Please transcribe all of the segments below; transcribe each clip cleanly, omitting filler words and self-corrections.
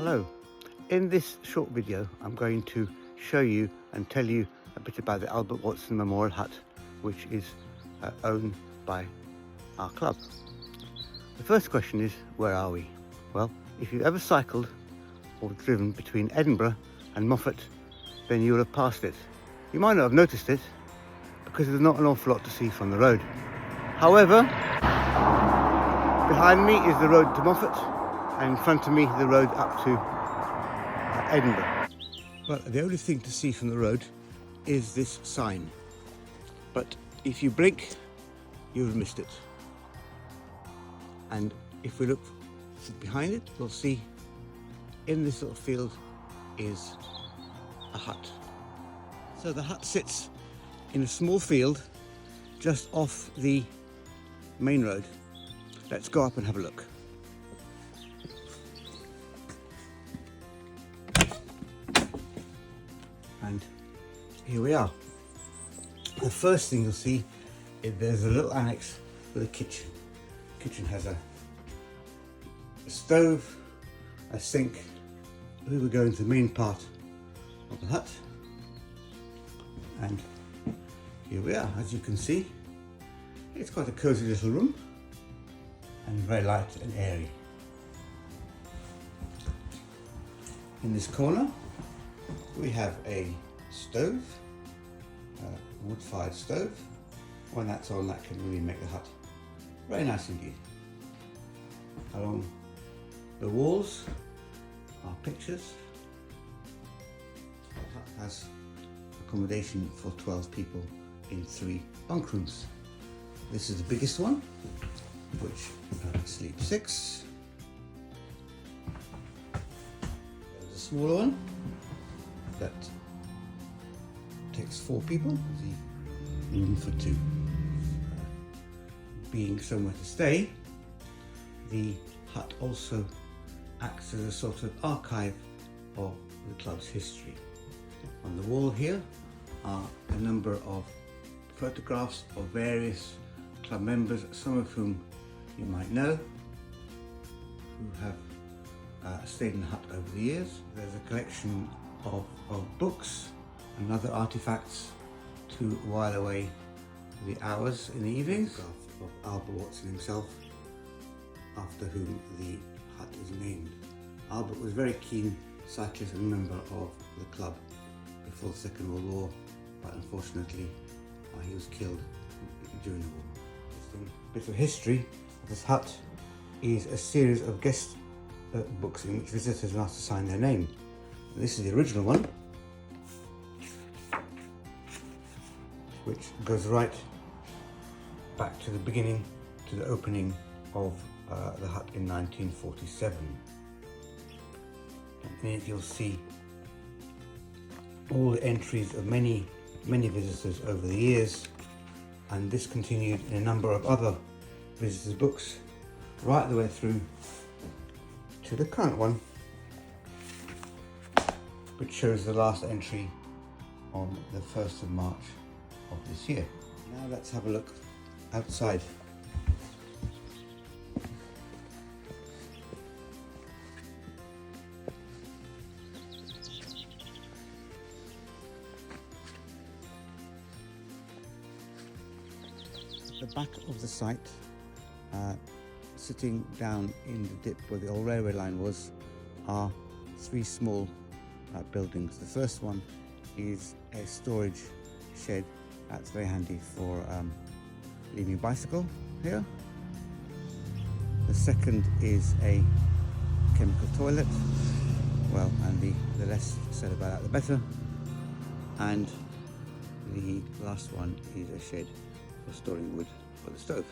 Hello, in this short video I'm going to show you and tell you a bit about the Albert Watson Memorial Hut, which is owned by our club. The first question is, where are we? Well, if you've ever cycled or driven between Edinburgh and Moffat, then you will have passed it. You might not have noticed it because there's not an awful lot to see from the road. However, behind me is the road to Moffat, and in front of me the road up to Edinburgh. But the only thing to see from the road is this sign. But if you blink, you'll have missed it. And if we look behind it, we'll see in this little field is a hut. So the hut sits in a small field just off the main road. Let's go up and have a look. And here we are. The first thing you'll see is there's a little annex with a kitchen. The kitchen has a stove, a sink. We will go into the main part of the hut, and here we are. As you can see, it's quite a cozy little room and very light and airy. In this corner we have a stove, a wood-fired stove. When that's on, that can really make the hut very nice indeed. Along the walls are pictures. The hut has accommodation for 12 people in 3 bunk rooms. This is the biggest one, which sleep 6. There's a smaller one that takes 4 people, the room for 2. Being somewhere to stay, the hut also acts as a sort of archive of the club's history. On the wall here are a number of photographs of various club members, some of whom you might know, who have stayed in the hut over the years. There's a collection of books and other artifacts to while away the hours in the evenings. Of Albert Watson himself, after whom the hut is named. Albert was a very keen cyclist and member of the club before the Second World War, but unfortunately he was killed during the war. A bit of history of this hut is a series of guest books in which visitors are asked to sign their name. This is the original one, which goes right back to the beginning, to the opening of the hut in 1947. And in it you'll see all the entries of many visitors over the years, and this continued in a number of other visitors' books right the way through to the current one, which shows the last entry on the 1st of March of this year. Now let's have a look outside. At the back of the site, sitting down in the dip where the old railway line was, are 3 small buildings. The first one is a storage shed that's very handy for leaving a bicycle here. The second is a chemical toilet. Well, and the less said about that the better. And the last one is a shed for storing wood for the stove.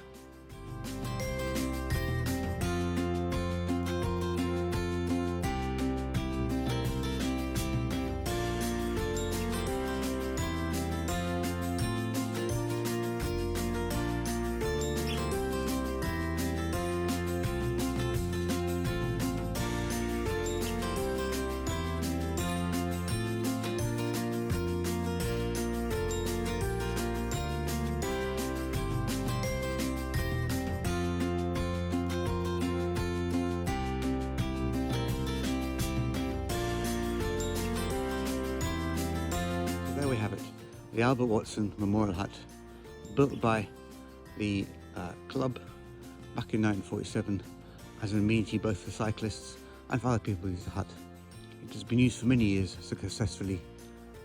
we have it, the Albert Watson Memorial Hut, built by the club back in 1947 as an amenity both for cyclists and for other people who use the hut. It has been used for many years successfully,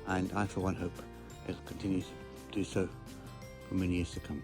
and I for one hope it'll continue to do so for many years to come.